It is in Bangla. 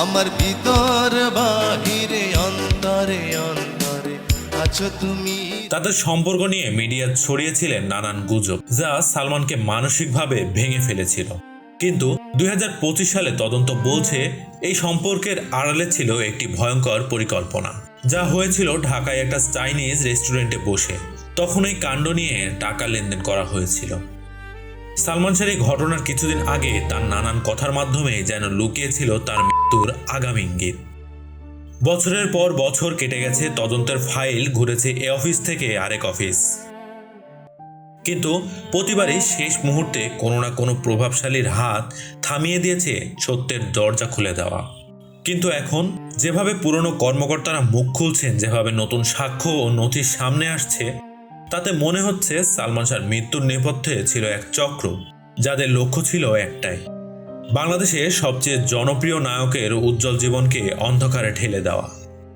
আমার ভিতর বাহিরে অন্তরে অন্তরে আছো তুমি। তাদের সম্পর্ক নিয়ে মিডিয়া ছড়িয়েছিলেন নানান গুজব, যা সালমানকে মানসিকভাবে ভেঙে ফেলেছিল। কিন্তু 2025 সালে তদন্ত বলছে এই সম্পর্কের আড়ালে ছিল একটি ভয়ঙ্কর পরিকল্পনা, যা হয়েছিল ঢাকায় একটা চাইনিজ রেস্টুরেন্টে বসে। তখন এই কাণ্ড নিয়ে টাকা লেনদেন করা হয়েছিল। সালমান শাহ এই ঘটনার কিছুদিন আগে তার নানান কথার মাধ্যমে যেন লুকিয়েছিল তার মৃত্যুর আগামী ইঙ্গিত। বছরের পর বছর কেটে গেছে, তদন্তের ফাইল ঘুরেছে এ অফিস থেকে আরেক অফিস, কিন্তু প্রতিবারই শেষ মুহূর্তে কোনো না কোনো প্রভাবশালীর হাত থামিয়ে দিয়েছে সত্যের দরজা খুলে দেওয়া। কিন্তু এখন যেভাবে পুরনো কর্মকর্তারা মুখ খুলছেন, যেভাবে নতুন সাক্ষ্য ও নথির সামনে আসছে, তাতে মনে হচ্ছে সালমান শাহর মৃত্যুর নেপথ্যে ছিল এক চক্র, যাদের লক্ষ্য ছিল একটাই: বাংলাদেশের সবচেয়ে জনপ্রিয় নায়কের উজ্জ্বল জীবনকে অন্ধকারে ঠেলে দেওয়া।